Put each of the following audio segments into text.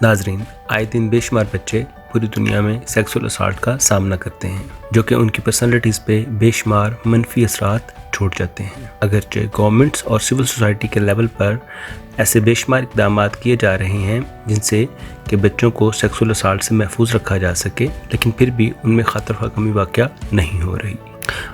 ناظرین، آئے دن بے شمار بچے پوری دنیا میں سیکسول اسالٹ کا سامنا کرتے ہیں جو کہ ان کی پرسنالٹیز پہ بے شمار منفی اثرات چھوڑ جاتے ہیں۔ اگرچہ گورنمنٹس اور سول سوسائٹی کے لیول پر ایسے بے شمار اقدامات کیے جا رہے ہیں جن سے کہ بچوں کو سیکسول اسالٹ سے محفوظ رکھا جا سکے، لیکن پھر بھی ان میں خطر و کمی واقع نہیں ہو رہی۔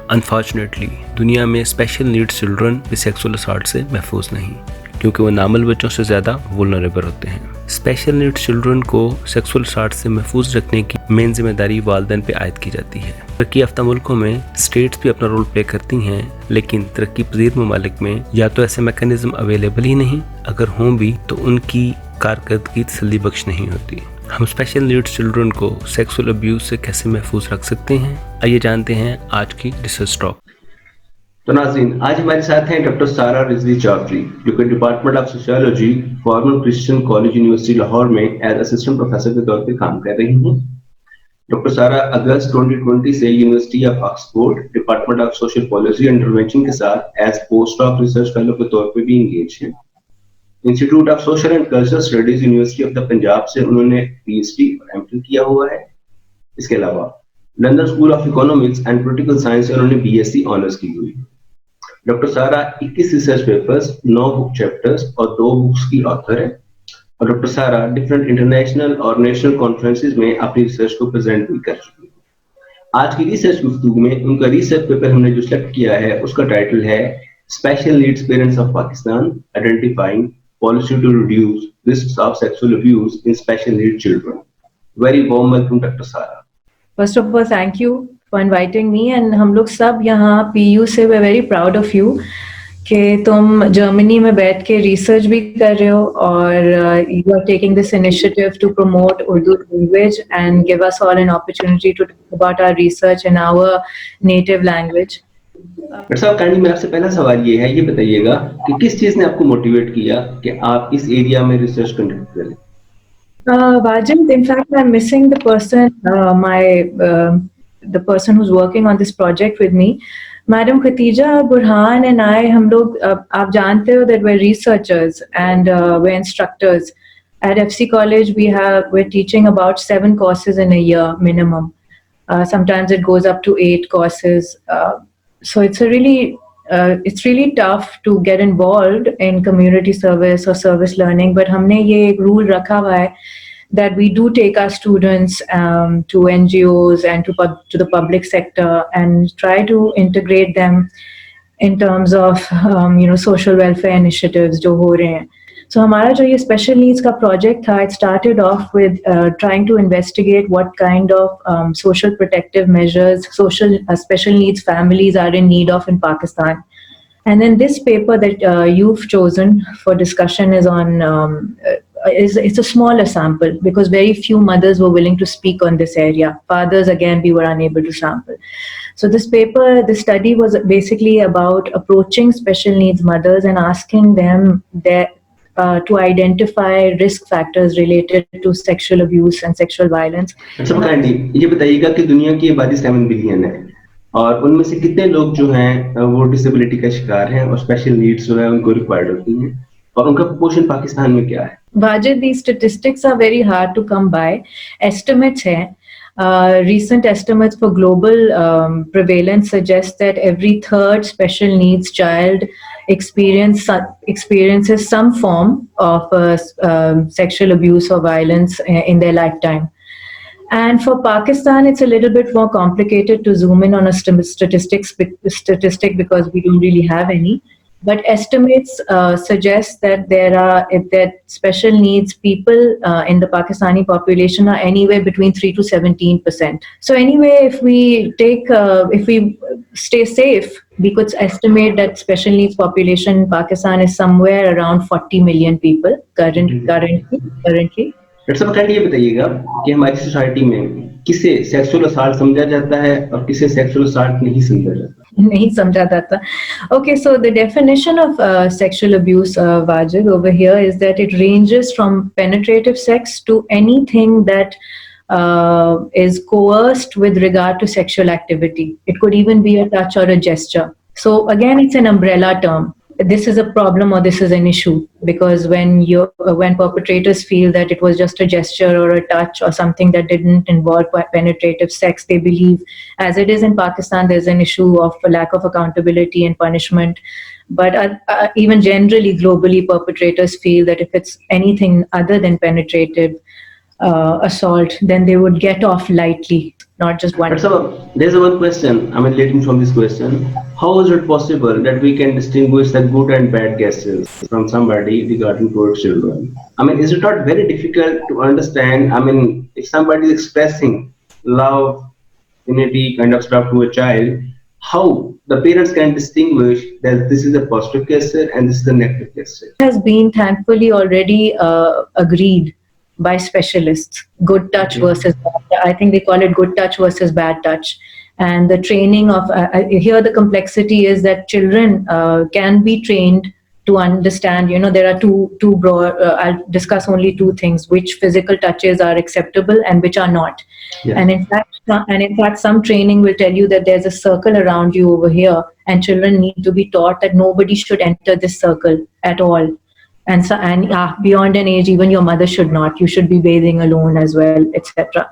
انفارچونیٹلی دنیا میں اسپیشل نیڈس چلڈرن بھی سیکسول اسالٹ سے محفوظ نہیں، کیونکہ وہ نارمل بچوں سے زیادہ وولنریبل ہوتے ہیں۔ اسپیشل نیڈس چلڈرن کو سیکسول اسالٹ سے محفوظ رکھنے کی مین ذمہ داری والدین پہ عائد کی جاتی ہے۔ ترقی یافتہ ملکوں میں اسٹیٹس بھی اپنا رول پلے کرتی ہیں، لیکن ترقی پذیر ممالک میں یا تو ایسے میکانزم اویلیبل ہی نہیں، اگر ہوں بھی تو ان کی کارکردگی تسلی بخش نہیں ہوتی۔ ہم اسپیشل نیڈس چلڈرن کو سیکسول ابیوز سے کیسے محفوظ رکھ سکتے ہیں، آئیے جانتے ہیں آج کی ریسرچ ٹاک۔ تو ناظرین، آج ہمارے ساتھ ہیں ڈاکٹر سارہ رضوی جعفری، جو کہ department of sociology former Christian college university Lahore میں ایز اسسٹنٹ پروفیسر کے طور پہ کام کر رہی ہیں۔ ڈاکٹر سارہ اگست 2020 سے university of Oxford department of social policy intervention کے ساتھ as post doc research fellow کے طور پہ بھی انگیج ہیں۔ Institute of social and cultural studies university of the Punjab سے انہوں نے پی ایچ ڈی اور ایم فل کیا ہوا ہے۔ اس کے علاوہ London school of economics and political science سے انہوں نے بی ایس سی آنرس کی ہوئی۔ ڈاکٹر سارہ 21 ریسرچ پیپرز، 9 بک چیپٹرز اور 2 بکس کی آتھر ہے، اور ڈاکٹر سارہ ڈفرینٹ انٹرنیشنل اور نیشنل کانفرنسز میں اپنی ریسرچ کو پریزنٹ بھی کر چکی ہے۔ آج کی ریسرچ گفتگو میں ان کا ریسرچ پیپر ہم نے جو سلیکٹ کیا ہے اس کا ٹائٹل ہے special needs parents of Pakistan identifying policy to reduce risks of sexual abuse in special need children. Very warm welcome doctor Sara. First of all, thank you for inviting me, and ہم لوگ سب یہاں P U سے we're very proud of you کہ تم جرمنی میں بیٹھ کے research بھی کر رہے ہو اور you are taking this initiative to promote Urdu language and give us all an opportunity to talk about our research in our native language. Doctor صاحب کائنڈلی میں آپ سے پہلا سوال یہ ہے، یہ بتائیے گا کہ کس چیز نے آپ کو موٹیویٹ کیا کہ آپ اس ایریا میں ریسرچ کنڈکٹ کریں؟ Wajid, in fact, I'm missing the person, the person who's working on this project with me. Madam Khatija Burhan and I, hum log, aap jante ho that we're researchers and we're instructors. At FC College, we're teaching about 7 courses in a year minimum. Sometimes it goes up to 8 courses. So it's really tough to get involved in community service or service learning, but humne ye ek rule rakha hua hai that we do take our students to NGOs and to the public sector and try to integrate them in terms of social welfare initiatives jo ho rahe hain. So ہمارا جو یہ special needs کا project تھا، it started off with trying to investigate what kind of social protective measures special needs families are in need of in Pakistan. And then this paper that you've chosen for discussion is on it's a smaller sample because very few mothers were willing to speak on this area. Fathers, again, we were unable to sample. So this study was basically about approaching special needs mothers and asking them to identify risk factors related to sexual abuse and sexual violence. اچھا kindly یہ بتائیے گا کہ دنیا کی آبادی 7 billion ہے اور ان میں سے کتنے لوگ جو ہیں وہ ڈسیبلٹی کا شکار ہیں اور اسپیشل نیڈس جو ہے ان کو ریکوائرڈ ہوتی ہیں، اور ان کا پرپورشن پاکستان میں کیا ہے؟ Wajid, these statistics are very hard to come by. Estimates ہیں. Recent estimates for global prevalence suggest that every third special needs child experiences some form of sexual abuse or violence in their lifetime. And for Pakistan, it's a little bit more complicated to zoom in on a statistic because we don't really have any. But estimates suggest that that special needs people in the Pakistani population are anywhere between 3 to 17%. So anyway, if we stay safe, we could estimate that special needs population in Pakistan is somewhere around 40 million people currently. Doctor صاحب kindly یہ بتائیے گا کہ ہماری society میں کسے sexual assault سمجھا جاتا ہے اور کسے سیکسول اسالٹ نہیں سمجھا جاتا؟ Okay, so the definition of sexual abuse, Wajid, over here is that it ranges from penetrative sex to anything that is coerced with regard to sexual activity. It could even be a touch or a gesture. So again, it's an umbrella term. this is a problem or this is an issue, because when perpetrators feel that it was just a gesture or a touch or something that didn't involve penetrative sex, they believe, as it is in Pakistan, there's an issue of a lack of accountability and punishment. But even generally globally, perpetrators feel that if it's anything other than penetrative assault, then they would get off lightly, not just one. But so there's one question, I mean, leading from this question, how is it possible that we can distinguish the good and bad gestures from somebody regarding towards children? I mean, is it not very difficult to understand? I mean, if somebody is expressing love, unity kind of stuff to a child, how the parents can distinguish that this is a positive gesture and this is a negative gesture? Has been thankfully already agreed by specialists, good touch versus bad. I think they call it good touch versus bad touch. And the training of here, the complexity is that children can be trained to understand. There are two broad. I'll discuss only two things: which physical touches are acceptable and which are not. Yeah. And in fact, some training will tell you that there's a circle around you over here, and children need to be taught that nobody should enter this circle at all. And beyond an age, even your mother should not. You should be bathing alone as well, etc.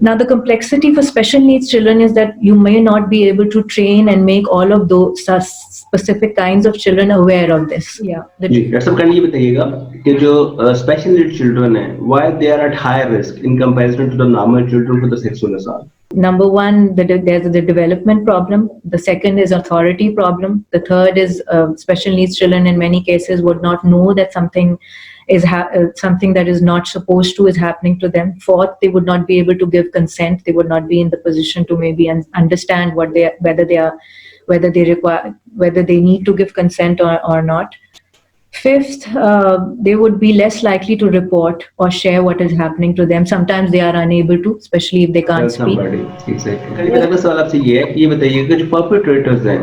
Now, the complexity for special needs children is that you may not be able to train and make all of those specific kinds of children aware of this. Yeah. Doctor साहब kindly बताइएगा कि जो special need children है, why they are at higher risk in comparison to the normal children for the sexual assault? Number one, there's the development problem. The second is authority problem. The third is special needs children in many cases would not know that something is something that is not supposed to is happening to them. Fourth, they would not be able to give consent. They would not be in the position to maybe understand whether they need to give consent or not. Fifth, they would be less likely to report or share what is happening to them. Sometimes they are unable to, especially if they can't speak. Exactly. मेरा सवाल आपसे ये है कि ये बताइएगा जो perpetrators हैं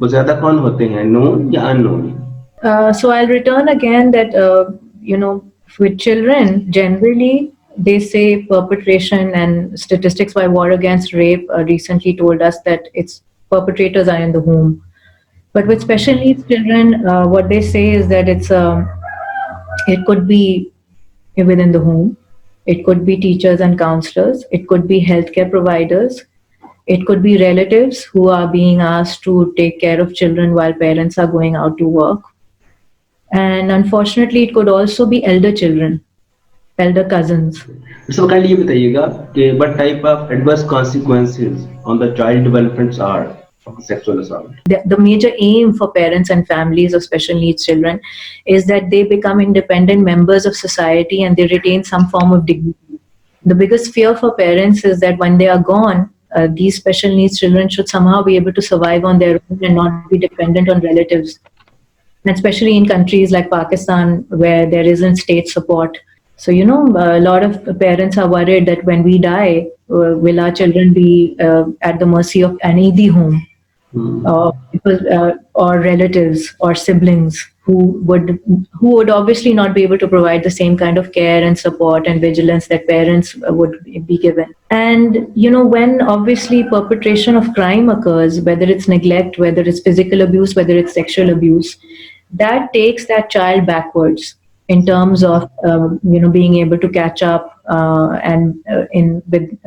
वो ज़्यादा कौन होते हैं, known या unknown? So I'll return again that with children generally they say perpetration, and Statistics by War Against Rape recently told us that its perpetrators are in the home. But with special needs children, what they say is that it could be within the home, it could be teachers and counselors, it could be healthcare providers, it could be relatives who are being asked to take care of children while parents are going out to work. And unfortunately, it could also be elder children, elder cousins. So kindly ये बताइएगा कि what type of adverse consequences on the child developments are of sexual assault? The major aim for parents and families of special needs children is that they become independent members of society and they retain some form of dignity. The biggest fear for parents is that when they are gone, these special needs children should somehow be able to survive on their own and not be dependent on relatives. And especially in countries like Pakistan, where there isn't state support. So, a lot of parents are worried that when we die, will our children be at the mercy of an ED home? Or relatives or siblings who would obviously not be able to provide the same kind of care and support and vigilance that parents would be given. And when obviously perpetration of crime occurs, whether it's neglect, whether it's physical abuse, whether it's sexual abuse, that takes that child backwards in terms of being able to catch up and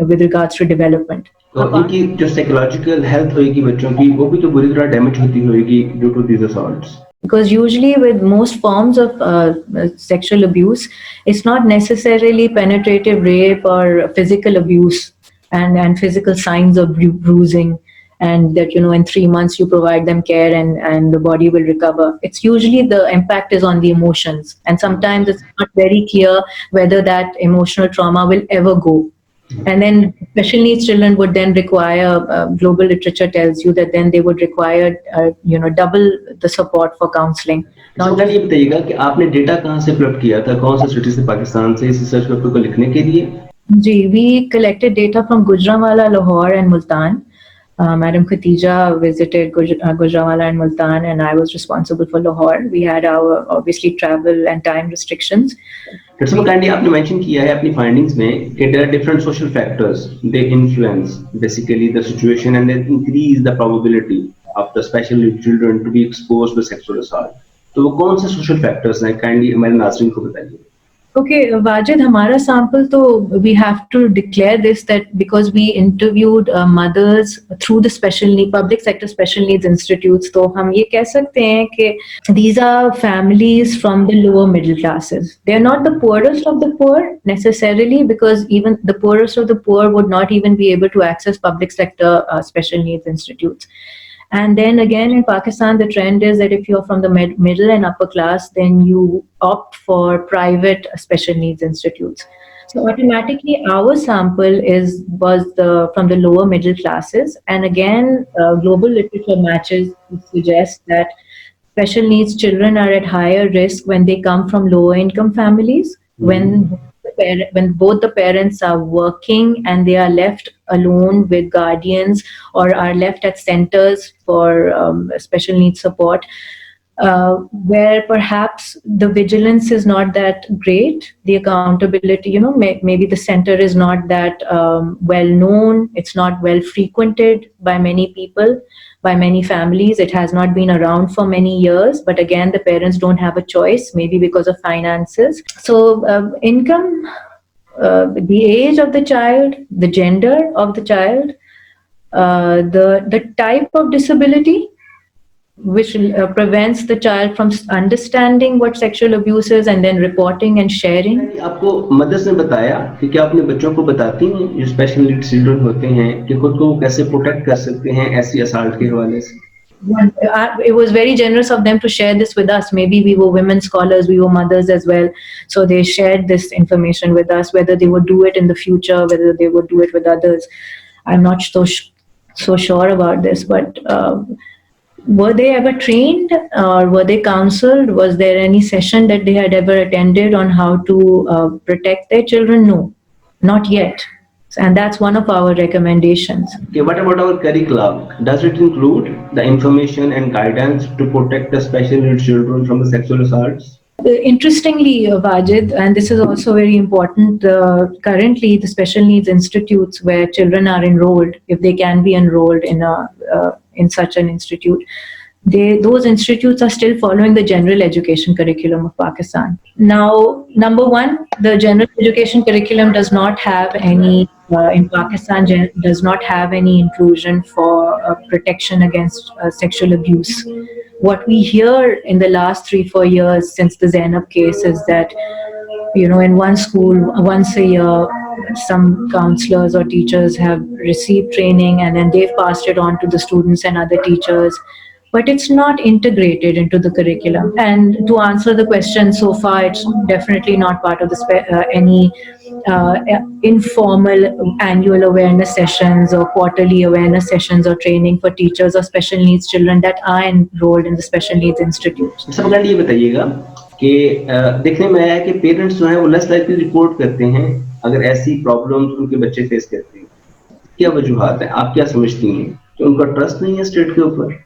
with regards to development. तो इनकी जो psychological health होगी बच्चों की वो भी तो बुरी तरह डैमेज होती होगी due to these assaults. Because usually with most forms of sexual abuse, it's not necessarily penetrative rape or physical abuse and physical signs of bruising, and that in 3 months you provide them care and the body will recover. It's usually the impact is on the emotions, and sometimes it's not very clear whether that emotional trauma will ever go. And then special needs children would then require, global literature tells you that then they would require, double the support for counseling. तो ये बताइएगा कि आपने data कहाँ से collect किया था, कौन सा सिटी से, पाकिस्तान से, इस रिसर्च पेपर को लिखने के लिए? जी, we collected data from Gujranwala, Lahore and Multan. Madam Khatija visited Gujranwala and Multan, and I was responsible for Lahore. We had our obviously travel and time restrictions. Doctor kindly आपने mention किया है अपनी findings में कि there are different social factors, they influence basically the situation and they increase the probability of the special needs children to be exposed to sexual assault. तो वो कौन से social factors हैं, kindly हमारे नाज़रीन को बताइए. Okay, Wajid, हमारा sample तो we have to declare this that because we interviewed mothers through the public sector special needs institutes, तो हम ये कह सकते हैं कि these are families from the lower middle classes. They are not the poorest of the poor necessarily, because even the poorest of the poor would not even be able to access public sector special needs institutes. And then again, in Pakistan, the trend is that if you're from the middle and upper class, then you opt for private special needs institutes. So automatically, our sample was from the lower middle classes. And again, global literature matches suggest that special needs children are at higher risk when they come from lower income families, when both the parents are working and they are left alone with guardians or are left at centers for special needs support, where perhaps the vigilance is not that great, the accountability, maybe the center is not that well known, it's not well frequented by many people, by many families, it has not been around for many years, but again, the parents don't have a choice, maybe because of finances. So income, the age of the child, the gender of the child, the type of disability, which prevents the child from understanding what sexual abuse is and then reporting and sharing. आपको mother's ने बताया कि क्या अपने बच्चों को बताती हैं जो स्पेशल नीड्स चिल्ड्रन होते हैं कि खुद को कैसे प्रोटेक्ट कर सकते हैं ऐसी असॉल्ट के हवाले से? It was very generous of them to share this with us. Maybe we were women scholars, we were mothers as well. So they shared this information with us, whether they would do it in the future, whether they would do it with others. I'm not so sure about this, but were they ever trained or were they counseled? Was there any session that they had ever attended on how to protect their children? No, not yet. And that's one of our recommendations. Okay, what about our curriculum? Does it include the information and guidance to protect the special needs children from the sexual assaults? Interestingly, Wajid, and this is also very important, currently the special needs institutes where children are enrolled, if they can be enrolled in such an institute, those institutes are still following the general education curriculum of Pakistan. Now, number one, the general education curriculum does not have any, in Pakistan, does not have any inclusion for protection against sexual abuse. What we hear in the last 3-4 years since the Zainab case is that, in one school, once a year, some counselors or teachers have received training and then they've passed it on to the students and other teachers. But it's not integrated into the curriculum. And to answer the question, so far, it's definitely not part of any informal annual awareness sessions or quarterly awareness sessions or training for teachers or special needs children that are enrolled in the special needs institutes. सबका ये बताइएगा कि देखने में आया है कि parents जो हैं वो लेस लाइकली रिपोर्ट करते हैं अगर ऐसी प्रॉब्लम्स उनके बच्चे फेस करते हैं. क्या वजूहात है, आप क्या समझती हैं कि उनका ट्रस्ट नहीं है स्टेट के ऊपर?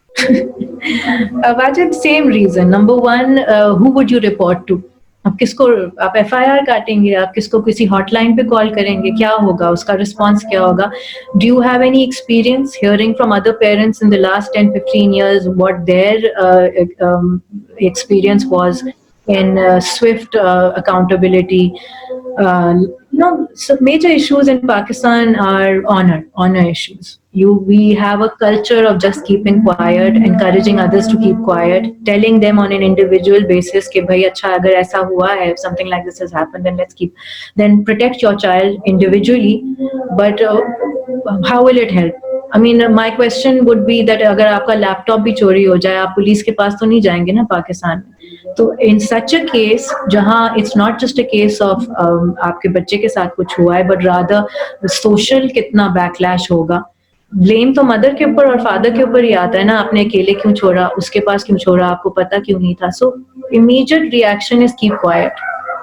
Wajid, same reason. Number one, who would you report to? आप FIR काटेंगे, आप किसको किसी hotline पे call करेंगे, क्या होगा, उसका response क्या होगा? Do you have any experience hearing from other parents in the last 10-15 years what their experience was in swift accountability? So major issues in Pakistan are honor issues. We have a culture of just keeping quiet, encouraging others to keep quiet, telling them on an individual basis कि भाई अच्छा अगर ऐसा हुआ है, if something like this has happened, then protect your child individually. But how will it help? I mean, my question would be that अगर आपका laptop भी चोरी हो जाए, आप पुलिस के पास तो नहीं जाएंगे ना पाकिस्तान में. तो in such a case, जहाँ it's not just a case of आपके बच्चे के साथ कुछ हुआ है, but rather social कितना backlash होगा. ब्लेम तो मदर के ऊपर और फादर के ऊपर ही आता है ना, आपने अकेले क्यों छोड़ा, उसके पास क्यों छोड़ा, आपको पता क्यों नहीं था. So immediate reaction is keep quiet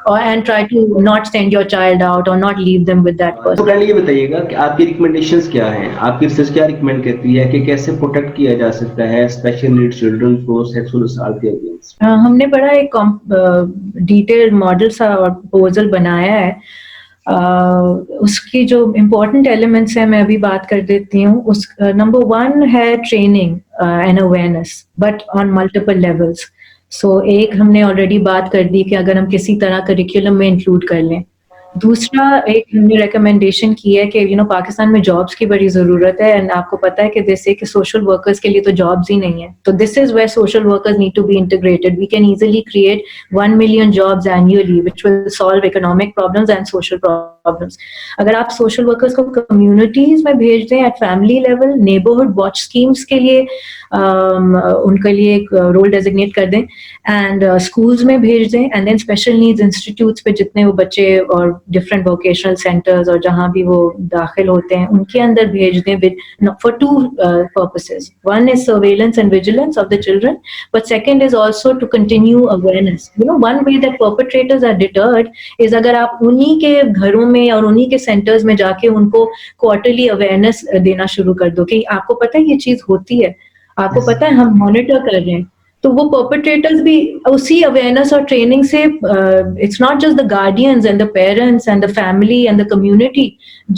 and try to not send your child out or not leave them with that person. तो पहले ये बताइएगा कि आपकी रिकमेंडेशंस क्या हैं, आपकी रिसर्च क्या रिकमेंड करती है कि कैसे प्रोटेक्ट किया जा सकता है स्पेशल नीड्स चिल्ड्रन को सेक्सुअल असॉल्ट के अगेंस्ट? हमने बड़ा एक डिटेल्ड मॉडल सा और प्रपोजल बनाया है. उसकी जो इम्पोर्टेंट एलिमेंट्स हैं मैं अभी बात कर देती हूँ. नंबर 1 है training. and awareness, but on multiple levels. So ایک ہم نے آلریڈی بات کر دی کہ اگر ہم کسی طرح کریکولم میں انکلوڈ کر لیں. دوسرا ایک ہم نے ریکمنڈیشن کی ہے کہ پاکستان میں جابس کی بڑی ضرورت ہے, اینڈ آپ کو پتا ہے کہ جیسے کہ سوشل ورکرز کے لیے تو جابس ہی نہیں ہیں, تو this is where social workers need to be integrated. We can easily create 1 million jobs annually which will solve economic problems and social problems. اگر آپ سوشل ورکرز کو کمیونٹیز میں بھیج دیں at family level, neighbourhood watch schemes کے لیے ان کے لیے ایک رول ڈیزگنیٹ کر دیں, اینڈ اسکولز میں بھیج دیں, and then special needs institutes پہ جتنے وہ بچے اور ڈفرینٹ ووکیشنل سینٹرز اور جہاں بھی وہ داخل ہوتے ہیں ان کے اندر بھیج دیں for 2 purposes. One is surveillance and vigilance of the children, but second is also to continue awareness. One way that perpetrators are deterred is اگر آپ انہی کے گھروں میں اور انہی کے سینٹرز میں جا کے ان کو کوارٹرلی اویئرنیس دینا شروع کر دو کہ آپ کو پتہ ہے یہ چیز ہوتی ہے, آپ کو پتہ ہے ہم مانیٹر کر رہے ہیں, تو وہ پرپیٹریٹرز بھی اسی اویئرنیس اور ٹریننگ سے, it's not just the guardians and the parents and the family and the community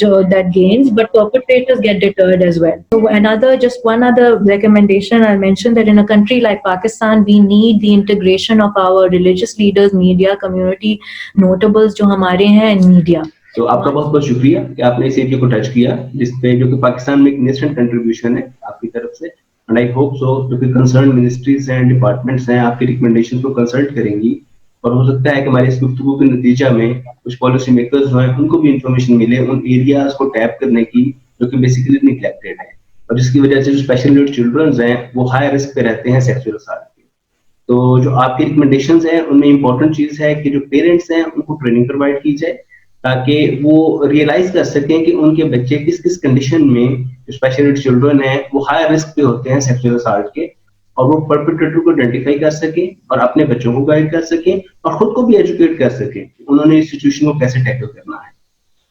جو that gains, but perpetrators get deterred as well. So just one other recommendation I'll mention, that in a country like Pakistan we need the integration of our religious leaders, media, community notables جو ہمارے ہیں in media. تو آپ کا بہت بہت شکریہ کہ آپ نے اس ایریا کو ٹچ کیا, جس پہ جو کہ پاکستان میں ایک نیشنل کنٹریبیوشن ہے آپ کی طرف سے, اینڈ آئی ہوپ سو جو کہ کنسرن منسٹریز ہیں, ڈپارٹمنٹس ہیں, آپ کی ریکمنڈیشن کو کنسلٹ کریں گی, اور ہو سکتا ہے کہ ہماری اس گفتگو کے نتیجہ میں کچھ پالیسی میکرز جو ہیں ان کو بھی انفارمیشن ملے ان ایریاز کو ٹیپ کرنے کی جو کہ بیسیکلی نیگلیکٹڈ ہیں, اور جس کی وجہ سے جو اسپیشل نیڈ چلڈرنز ہیں وہ ہائی رسک پہ رہتے ہیں سیکسول اسالٹ کے. تو جو آپ کی ریکمنڈیشنز ہیں ان میں امپورٹنٹ چیز ہے کہ جو پیرنٹس ہیں ان کو ٹریننگ پرووائڈ کی جائے تاکہ وہ ریئلائز کر سکیں کہ ان کے بچے کس کس کنڈیشن میں جو اسپیشل نیڈ چلڈرن ہیں وہ ہائی رسک پہ ہوتے ہیں سیکسول اسالٹ کے, اور وہ پرپیٹریٹر کو آئیڈینٹیفائی کر سکیں اور اپنے بچوں کو گائیڈ کر سکیں اور خود کو بھی ایجوکیٹ کر سکیں انہوں نے اس سچویشن کو کیسے ٹیکل کرنا ہے.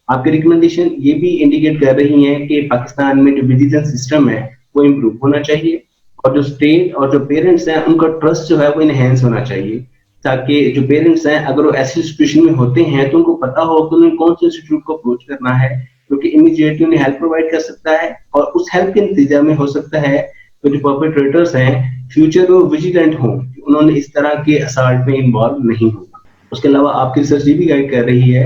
آپ کی ریکمنڈیشن یہ بھی انڈیکیٹ کر رہی ہیں کہ پاکستان میں جو ویجیلنس سسٹم ہے وہ امپروو ہونا چاہیے, اور جو اسٹیٹ اور جو پیرنٹس ہیں ان کا ٹرسٹ جو ہے وہ انہینس ہونا چاہیے, تاکہ جو پیرنٹس ہیں اگر وہ ایسی سچویشن میں ہوتے ہیں تو ان کو پتا ہو کہ انہیں کون سے انسٹیٹیوٹ کو اپروچ کرنا ہے, کیونکہ امیڈیٹلی انہیں ہیلپ پرووائڈ کر سکتا ہے, اور اس ہیلپ کے نتیجہ میں ہو سکتا ہے کہ جو پرپیٹریٹرس ہیں فیوچر میں ویجیلنٹ ہوں, انہوں نے اس طرح کے اسالٹ میں انوالو نہیں ہونا. اس کے علاوہ آپ کی ریسرچ یہ بھی گائیڈ کر رہی ہے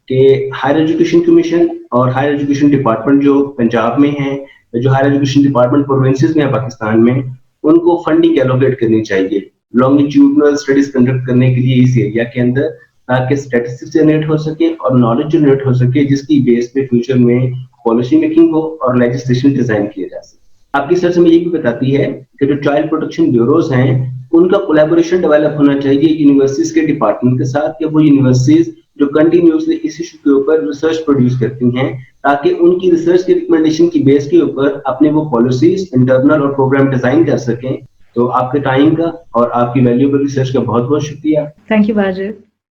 کہ ہائر ایجوکیشن کمیشن اور ہائر ایجوکیشن ڈپارٹمنٹ جو پنجاب میں ہیں, جو ہائر ایجوکیشن ڈپارٹمنٹ پروونسز میں ہیں پاکستان میں, ان کو فنڈنگ ایلوکیٹ کرنی چاہیے لانگیٹیوڈنل اسٹڈیز کنڈکٹ کرنے کے لیے اس ایریا کے اندر, تاکہ اسٹیٹسٹکس جنریٹ ہو سکے اور نالج جنریٹ ہو سکے جس کی بیس پہ فیوچر میں پالیسی میکنگ ہو اور لیجسلیشن ڈیزائن کیا جا سکے. آپ کی سرچ میں یہ بھی بتاتی ہے کہ جو چائلڈ پروٹیکشن بیوروز ہیں ان کا کولیبوریشن ڈیولپ ہونا چاہیے یونیورسٹیز کے ڈپارٹمنٹ کے ساتھ, کہ وہ یونیورسٹیز جو کنٹینیوسلی اس ایشو کے اوپر ریسرچ پروڈیوس کرتی ہیں تاکہ ان کی ریسرچ کی ریکمنڈیشن کی بیس کے اوپر اپنے وہ پالیسیز انٹرنل اور پروگرام ڈیزائن کر سکیں. تو آپ کے ٹائم کا اور آپ کی ویلیوبل ریسرچ کا بہت بہت شکریہ. Thank you Wajid.